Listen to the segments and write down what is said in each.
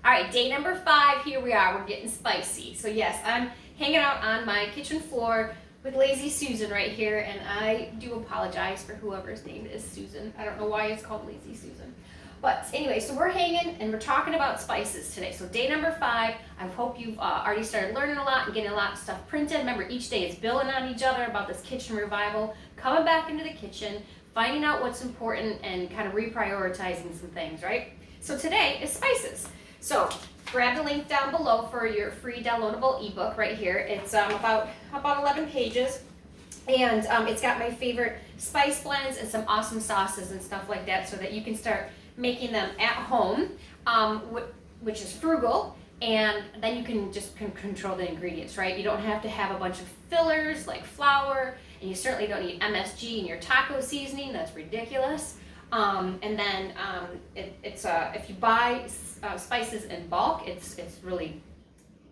All right, day number 5, here we are, we're getting spicy. So yes, I'm hanging out on my kitchen floor with Lazy Susan right here, and I do apologize for whoever's name is Susan. I don't know why it's called Lazy Susan. But anyway, so we're hanging and we're talking about spices today. So day number 5, I hope you've already started learning a lot and getting a lot of stuff printed. Remember, each day is building on each other about this kitchen revival, coming back into the kitchen, finding out what's important and kind of reprioritizing some things, right? So today is spices. So grab the link down below for your free downloadable ebook right here. It's about 11 pages, and it's got my favorite spice blends and some awesome sauces and stuff like that, so that you can start making them at home, which is frugal, and then you can just control the ingredients, right? You don't have to have a bunch of fillers like flour, and you certainly don't need MSG in your taco seasoning. That's ridiculous. And then if you buy spices in bulk, it's really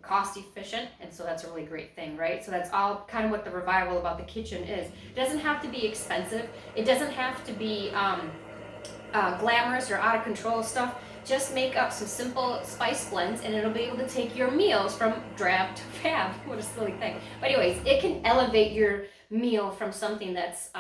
cost efficient, and so that's a really great thing, right? So that's all kind of what the revival about the kitchen is. It doesn't have to be expensive. It doesn't have to be glamorous or out of control stuff. Just make up some simple spice blends, and it'll be able to take your meals from drab to fab. What a silly thing. But anyways, it can elevate your meal from something that's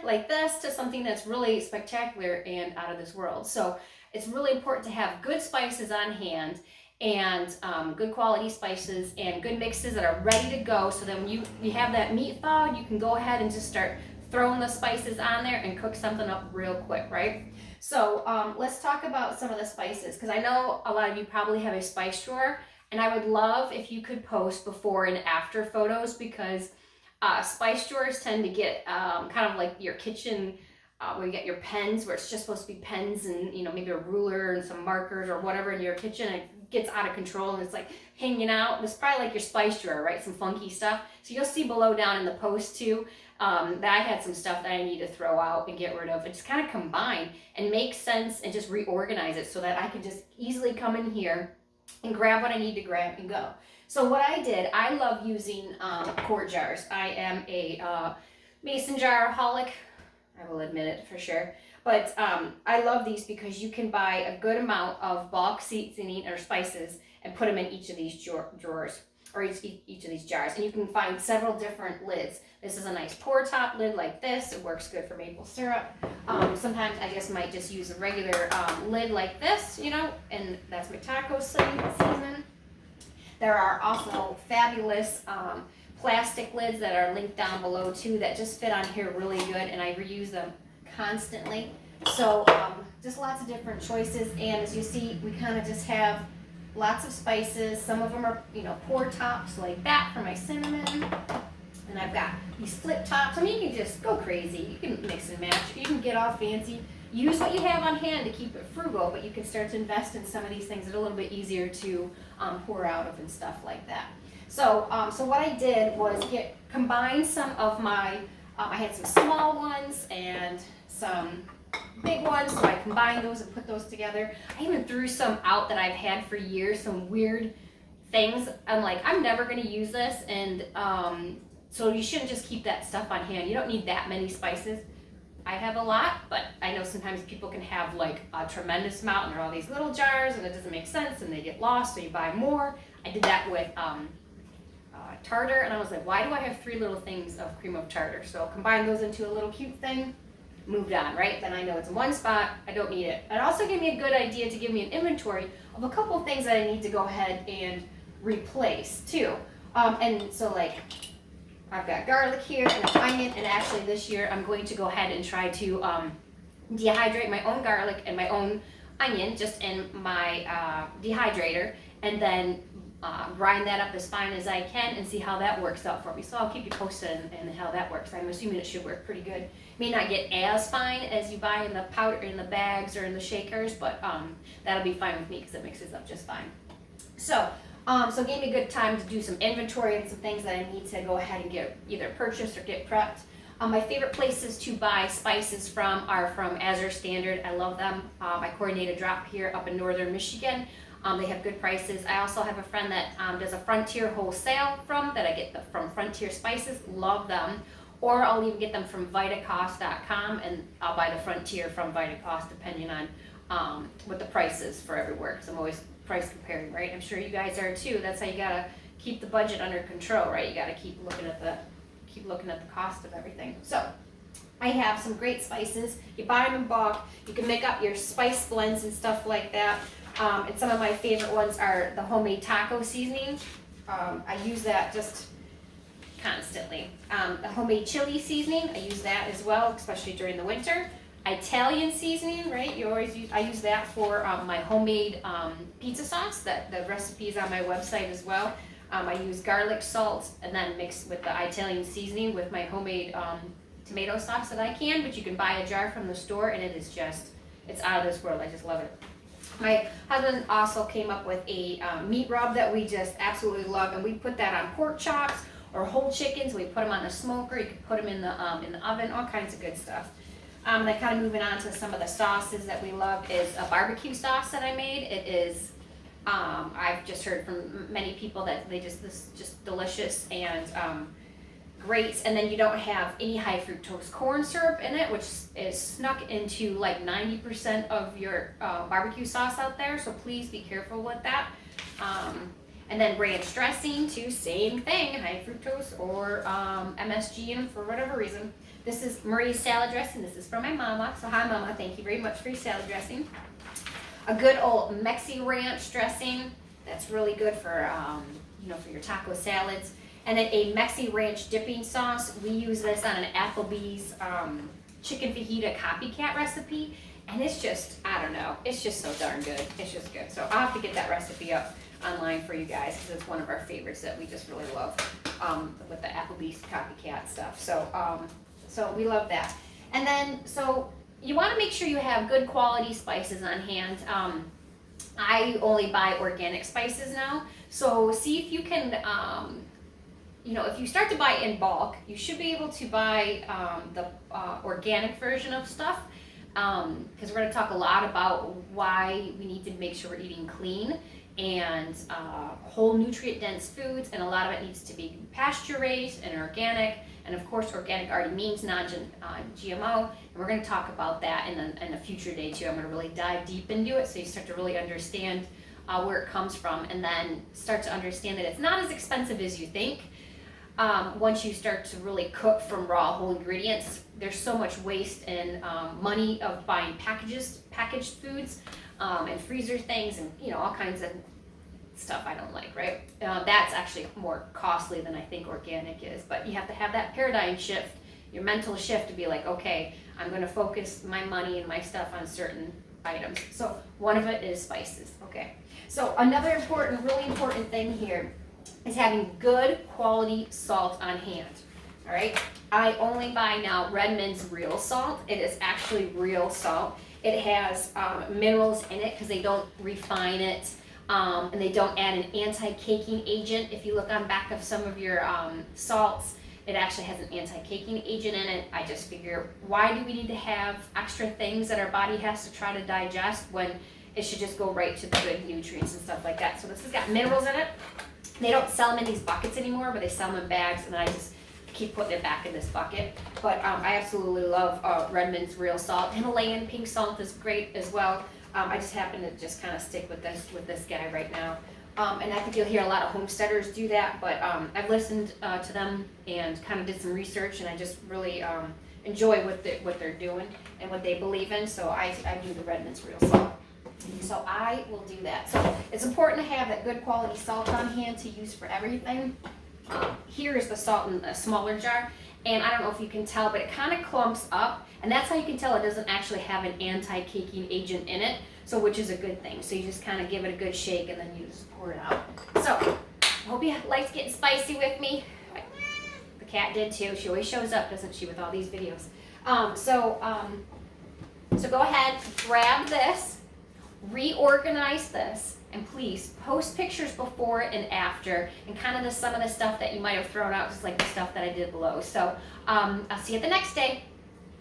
like this to something that's really spectacular and out of this world. So it's really important to have good spices on hand, and good quality spices and good mixes that are ready to go, so then when you have that meat thawed, you can go ahead and just start throwing the spices on there and cook something up real quick, right? So let's talk about some of the spices, because I know a lot of you probably have a spice drawer, and I would love if you could post before and after photos, because spice drawers tend to get kind of like your kitchen where you get your pens, where it's just supposed to be pens and maybe a ruler and some markers or whatever in your kitchen. It gets out of control and it's like hanging out. It's probably like your spice drawer, right? Some funky stuff. So you'll see below down in the post too that I had some stuff that I need to throw out and get rid of, and just kind of combine and make sense and just reorganize it so that I can just easily come in here and grab what I need to grab and go. So what I did, I love using quart jars. I am a mason jar-aholic, I will admit it for sure. But I love these because you can buy a good amount of bulk seasoning or spices and put them in each of these drawers, or each of these jars. And you can find several different lids. This is a nice pour top lid like this. It works good for maple syrup. Sometimes I just might just use a regular lid like this, and that's my taco seasoning. There are also fabulous plastic lids that are linked down below too, that just fit on here really good, and I reuse them constantly. So just lots of different choices, and as you see, we kind of just have lots of spices. Some of them are pour tops like that for my cinnamon, and I've got these flip tops. I mean, you can just go crazy. You can mix and match. You can get all fancy. Use what you have on hand to keep it frugal, but you can start to invest in some of these things that are a little bit easier to pour out of and stuff like that. So what I did was combine some of my, I had some small ones and some big ones, so I combined those and put those together. I even threw some out that I've had for years, some weird things. I'm like, I'm never going to use this, and so you shouldn't just keep that stuff on hand. You don't need that many spices. I have a lot, but I know sometimes people can have like a tremendous amount, and they're all these little jars, and it doesn't make sense, and they get lost, so you buy more. I did that with tartar, and I was like, why do I have 3 little things of cream of tartar? So combine those into a little cute thing, moved on, right? Then I know it's in one spot, I don't need it. It also gave me a good idea to give me an inventory of a couple of things that I need to go ahead and replace too. And so like, I've got garlic here and an onion, and actually this year I'm going to go ahead and try to dehydrate my own garlic and my own onion just in my dehydrator, and then grind that up as fine as I can and see how that works out for me. So I'll keep you posted and how that works. I'm assuming it should work pretty good. It may not get as fine as you buy in the powder, in the bags or in the shakers, but that'll be fine with me because it mixes up just fine. So it gave me a good time to do some inventory and some things that I need to go ahead and get either purchased or get prepped. My favorite places to buy spices from are from Azure Standard. I love them. I coordinate a drop here up in northern Michigan. They have good prices. I also have a friend that does a Frontier wholesale that I get from Frontier Spices. Love them. Or I'll even get them from Vitacost.com, and I'll buy the Frontier from Vitacost depending on what the price is for everywhere, because I'm always price comparing, right? I'm sure you guys are too. That's how you gotta keep the budget under control, right? You gotta keep looking at the cost of everything. So I have some great spices. You buy them in bulk. You can make up your spice blends and stuff like that. And some of my favorite ones are the homemade taco seasoning. I use that just constantly. The homemade chili seasoning, I use that as well, especially during the winter. Italian seasoning, right? I use that for my homemade pizza sauce. That the recipe is on my website as well. I use garlic, salt, and then mix with the Italian seasoning with my homemade tomato sauce that I can. But you can buy a jar from the store, and it's out of this world. I just love it. My husband also came up with a meat rub that we just absolutely love, and we put that on pork chops or whole chickens. We put them on the smoker. You can put them in the oven. All kinds of good stuff. Then kind of moving on to some of the sauces that we love is a barbecue sauce that I made. It is, I've just heard from many people that this is just delicious and great. And then you don't have any high fructose corn syrup in it, which is snuck into like 90% of your barbecue sauce out there. So please be careful with that. And then ranch dressing too, same thing, high fructose or MSG in them for whatever reason. This is Marie's salad dressing. This is from my mama. So hi mama, thank you very much for your salad dressing. A good old Mexi ranch dressing. That's really good for for your taco salads. And then a Mexi ranch dipping sauce. We use this on an Applebee's chicken fajita copycat recipe. And it's just, I don't know, it's just so darn good. It's just good. So I'll have to get that recipe up online for you guys because it's one of our favorites that we just really love with the Applebee's copycat stuff. So we love that. And then, so you want to make sure you have good quality spices on hand. I only buy organic spices now. So see if you can, if you start to buy in bulk, you should be able to buy the organic version of stuff. Because we're going to talk a lot about why we need to make sure we're eating clean and whole nutrient dense foods, and a lot of it needs to be pasture raised and organic. And of course, organic already means non-GMO, and we're going to talk about that in a future day too. I'm going to really dive deep into it so you start to really understand where it comes from, and then start to understand that it's not as expensive as you think. Once you start to really cook from raw whole ingredients, there's so much waste and money of buying packaged foods and freezer things and all kinds of stuff I don't like, right? That's actually more costly than I think organic is, but you have to have that paradigm shift, your mental shift to be like, okay, I'm going to focus my money and my stuff on certain items. So one of it is spices, okay? So another really important thing here is having good quality salt on hand, all right? I only buy now Redmond's real salt. It is actually real salt. It has minerals in it because they don't refine it. And they don't add an anti-caking agent. If you look on back of some of your salts, it actually has an anti-caking agent in it. I just figure, why do we need to have extra things that our body has to try to digest when it should just go right to the good nutrients and stuff like that? So this has got minerals in it. They don't sell them in these buckets anymore, but they sell them in bags, and I just keep putting it back in this bucket. But I absolutely love Redmond's real salt. Himalayan pink salt is great as well. I just happen to just kind of stick with this guy right now. And I think you'll hear a lot of homesteaders do that, but I've listened to them and kind of did some research, and I just really enjoy what they're doing and what they believe in, so I do the Redmond's real salt. So I will do that. So it's important to have that good quality salt on hand to use for everything. Here is the salt in a smaller jar, and I don't know if you can tell, but it kind of clumps up, and that's how you can tell it doesn't actually have an anti-caking agent in it, so which is a good thing. So you just kind of give it a good shake, and then you just pour it out. So I hope you liked getting spicy with me. The cat did too. She always shows up, doesn't she, with all these videos. So go ahead, grab this, reorganize this, and please post pictures before and after, and kind of some of the stuff that you might have thrown out, just like the stuff that I did below. So I'll see you the next day.